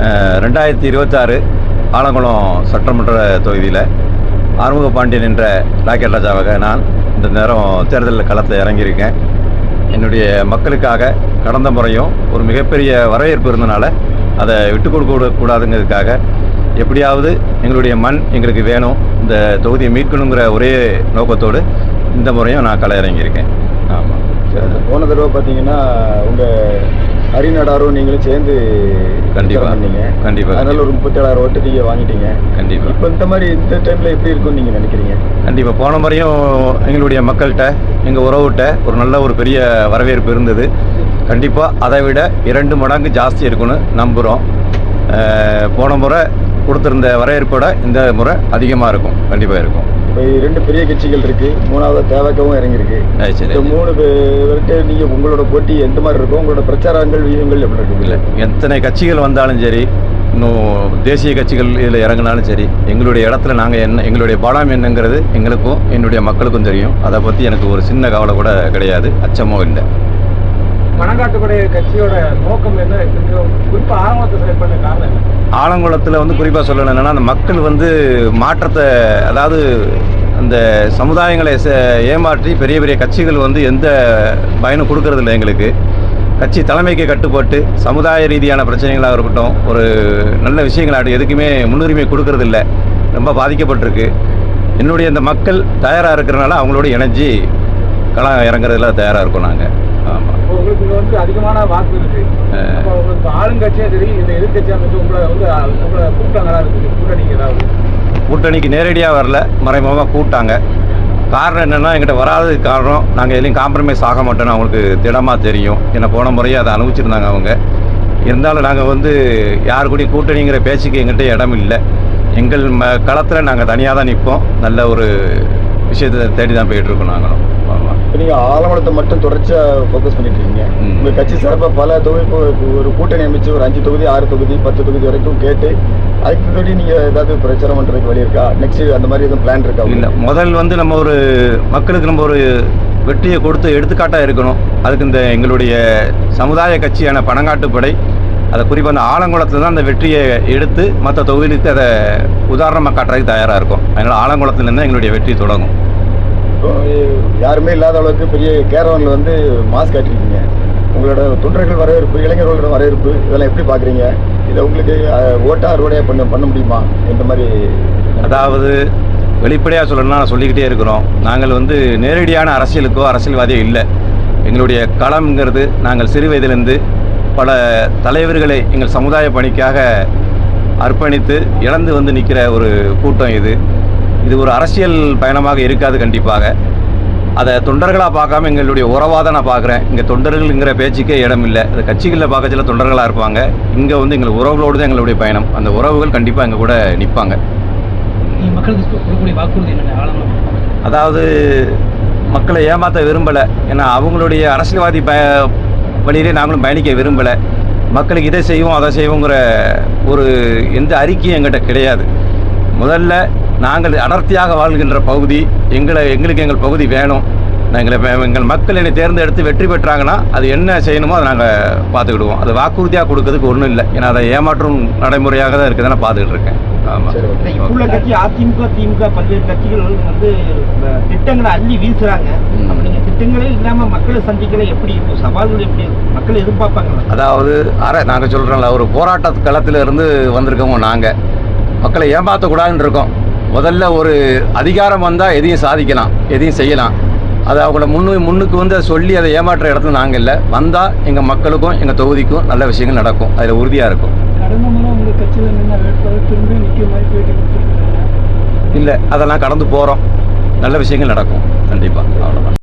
2026 ஆலங்குளம் சட்டமன்ற தொகுதியில் ஆறுமுக பாண்டியன் என்ற ராக்கெட் ராஜாவாக நான் இந்த நேரம் தேர்தல் களத்தில் இறங்கியிருக்கேன். என்னுடைய மக்களுக்காக கடந்த முறையும் ஒரு மிகப்பெரிய வரவேற்பு இருந்தனால அதை விட்டு கொடுக்கக்கூடாதுங்கிறதுக்காக எப்படியாவது எங்களுடைய மண் எங்களுக்கு வேணும், இந்த தொகுதியை மீட்கணுங்கிற ஒரே நோக்கத்தோடு இந்த முறையும் நான் கள இறங்கியிருக்கேன். ஆமாம். போன தடவை பார்த்தீங்கன்னா உங்கள் ஹரிநாடாரும் நீங்களும் சேர்ந்து கண்டிப்பாக அதனால ஒரு 37,000 ஓட்டு நீங்கள் வாங்கிட்டீங்க. கண்டிப்பாக இப்போ இந்த மாதிரி இந்த டைமில் எப்படி இருக்கும்னு நீங்கள் நினைக்கிறீங்க? கண்டிப்பாக போன முறையும் எங்களுடைய மக்கள்கிட்ட எங்கள் உறவுகிட்ட ஒரு நல்ல ஒரு பெரிய வரவேற்பு இருந்தது. கண்டிப்பாக அதை விட 2 மடங்கு ஜாஸ்தி இருக்குன்னு நம்புகிறோம். போன முறை கொடுத்துருந்த வரவேற்போட இந்த முறை அதிகமாக இருக்கும், கண்டிப்பாக இருக்கும். இப்போ 2 பெரிய கட்சிகள் இருக்குது, 3வது தேவைக்கவும் இறங்கியிருக்கு. இந்த 3 பேர்கிட்ட நீங்கள் உங்களோட போட்டி எந்த மாதிரி இருக்கும்? உங்களோட பிரச்சாரங்கள் வியூகங்கள் எப்படி இருக்குது? இல்லை, எத்தனை கட்சிகள் வந்தாலும் சரி, இன்னும் தேசிய கட்சிகள் இதில் இறங்கினாலும் சரி, எங்களுடைய இடத்துல நாங்கள் என்ன, எங்களுடைய பலம் என்னங்கிறது எங்களுக்கும் என்னுடைய மக்களுக்கும் தெரியும். அதை பற்றி எனக்கு ஒரு சின்ன கவலை கூட கிடையாது, அச்சமோ இல்லை. பணங்காட்டுப்படை கட்சியோட நோக்கம் என்ன? குறிப்பாக ஆலங்குளத்தை செலக்ட் பண்ண காரணம் என்ன? ஆலங்குளத்தில் குறிப்பாக சொல்லணும் என்னென்னா, அந்த மக்கள் மாற்றத்தை, அதாவது அந்த சமுதாயங்களை ஏமாற்றி பெரிய பெரிய கட்சிகள் எந்த பயனும் கொடுக்கறதில்ல. எங்களுக்கு கட்சி தலைமைக்கு கட்டுப்பட்டு சமுதாய ரீதியான பிரச்சனைகளாக இருக்கட்டும், ஒரு நல்ல விஷயங்களாகட்டும் எதுக்குமே முன்னுரிமை கொடுக்கறதில்ல. ரொம்ப பாதிக்கப்பட்டிருக்கு. என்னுடைய இந்த மக்கள் தயாராக இருக்கிறனால அவங்களோட இணைஞ்சி களம் இறங்குறதுல தயாராக இருக்கோம் நாங்கள். ஆமாம். உங்களுக்கு அதிகமான வாக்கு இருக்கு. உங்களுக்கு ஆளுங்கட்சியா சரி, இந்த எதிர்கட்சியாக உங்களை கூப்பிட்டாங்களா? இருக்குது கூட்டணிக்கு ஏதாவது? கூட்டணிக்கு நேரடியாக வரல, மறைமுகமாக கூப்பிட்டாங்க. காரணம் என்னென்னா, எங்கிட்ட வராததுக்கு காரணம் நாங்கள் எதுலையும் காம்ப்ரமைஸ் ஆக மாட்டோன்னு அவங்களுக்கு திடமாக தெரியும். என்னை போன முறையே அதை அனுபவிச்சிருந்தாங்க அவங்க. இருந்தாலும் நாங்கள் யாரு கூடயும் கூட்டணிங்கிற பேச்சுக்கு எங்கிட்ட இடம் இல்லை. எங்கள் களத்தில் நாங்கள் தனியாக தான் நிற்போம். நல்ல ஒரு விஷயத்தை தேடி தான் போயிட்டுருக்கோம் நாங்களும். ஆமாம். நீங்கள் ஆலங்குளத்தை மட்டும் தொடர்ச்சியாக ஃபோக்கஸ் பண்ணிட்டு இருக்கீங்க. உங்கள் கட்சி சார்பாக பல தொகுதி ஒரு கூட்டணி அமைச்சு ஒரு 5 தொகுதி 6 தொகுதி 10 தொகுதி வரைக்கும் கேட்டு அதுக்கு தொகுதி நீங்கள் ஏதாவது பிரச்சாரம் பண்ணுறதுக்கு வழி இருக்கா? நெக்ஸ்ட் அந்த மாதிரி எதுவும் பிளான் இருக்கா? இல்லை, முதல் நம்ம ஒரு மக்களுக்கு நம்ம ஒரு வெற்றியை கொடுத்து எடுத்துக்காட்டாக இருக்கணும். அதுக்கு இந்த எங்களுடைய சமுதாய கட்சியான பணங்காட்டுப்படை அதை குறிப்பாக அந்த ஆலங்குளத்தில் தான் அந்த வெற்றியை எடுத்து மற்ற தொகுதிகளுக்கு அதை உதாரணமாக காட்டுறதுக்கு தயாராக இருக்கும். அதனால் ஆலங்குளத்துலேருந்து எங்களுடைய வெற்றி தொடங்கும். யாருமே இல்லாத அளவுக்கு பெரிய கேரவனில் மாஸ்க் காட்டிருக்கீங்க. உங்களோட தொண்டர்கள் வரவேற்பு, இளைஞர்களோட வரவேற்பு, இதெல்லாம் எப்படி பார்க்குறீங்க? இதை உங்களுக்கு ஓட்டா அறுவடையாக பண்ண முடியுமா? இந்த மாதிரி அதாவது வெளிப்படையாக சொல்லணும்னா சொல்லிக்கிட்டே இருக்கிறோம். நாங்கள் நேரடியான அரசியலுக்கோ அரசியல்வாதியோ இல்லை. எங்களுடைய களம்ங்கிறது நாங்கள் சிறு வயதிலிருந்து பல தலைவர்களை எங்கள் சமுதாய பணிக்காக அர்ப்பணித்து இழந்து நிற்கிற ஒரு கூட்டம் இது ஒரு அரசியல் பயணமாக இருக்காது. கண்டிப்பாக அதை தொண்டர்களாக பார்க்காம எங்களுடைய உறவாக தான் நான் பார்க்குறேன். இங்கே தொண்டர்கள்ங்கிற பேச்சுக்கே இடம் இல்லை. அது கட்சிகளில் பார்க்கச்சில தொண்டர்களாக இருப்பாங்க. இங்கே எங்கள் உறவுகளோடு தான் எங்களுடைய பயணம். அந்த உறவுகள் கண்டிப்பாக எங்கள் கூட நிற்பாங்க. மக்களுக்கு கொடுக்கக்கூடிய வாக்குறுதி என்ன? அதாவது மக்களை ஏமாற்ற விரும்பலை. ஏன்னா அவங்களுடைய அரசியல்வாதி வழியிலே நாங்களும் பயணிக்க விரும்பலை. மக்களுக்கு இதை செய்வோம் அதை செய்வோங்கிற ஒரு எந்த அறிக்கையும் எங்கிட்ட கிடையாது. முதல்ல நாங்கள் அடர்த்தியாக வாழ்கின்ற பகுதி எங்களுக்கு எங்கள் பகுதி வேணும். எங்கள் மக்கள் என்னை தேர்ந்தெடுத்து வெற்றி பெற்றாங்கன்னா அது என்ன செய்யணுமோ அதை நாங்கள் பார்த்துக்கிடுவோம். அது வாக்குறுதியாக கொடுக்கறதுக்கு ஒன்றும் இல்லை. ஏன்னா அதை ஏமாற்றும் நடைமுறையாக தான் இருக்குதுன்னு நான் பார்த்துக்கிட்டு இருக்கேன். ஆமாம். இப்போ கட்சி அதிமுக திமுக பல்வேறு கட்சிகள் திட்டங்களை அள்ளி வீசுறாங்க. நீங்கள் திட்டங்களே இல்லாமல் மக்களை சந்திக்கல எப்படி இருக்கும்? சவால்கள் எப்படி மக்கள் எதிர்பார்ப்பாங்க? அதாவது நாங்கள் சொல்கிறோம்ல, ஒரு போராட்ட களத்தில் இருந்து வந்திருக்கோம். நாங்கள் மக்களை ஏமாற்றக்கூடாதுன்னு இருக்கோம். முதல்ல ஒரு அதிகாரம் வந்தால் எதையும் சாதிக்கலாம், எதையும் செய்யலாம். அதை அவங்கள முன்னுக்கு சொல்லி அதை ஏமாற்ற இடத்துல நாங்கள் இல்லை. வந்தால் எங்கள் மக்களுக்கும் எங்கள் தொகுதிக்கும் நல்ல விஷயங்கள் நடக்கும். அதில் உறுதியாக இருக்கும். கடந்த முறை உங்கள் கட்சியில் திரும்பி நிற்கிற மாதிரி பேட்டி கொடுத்துருக்காங்க. இல்லை, அதெல்லாம் கடந்து போகிறோம். நல்ல விஷயங்கள் நடக்கும் கண்டிப்பாக. அவ்வளோதான்.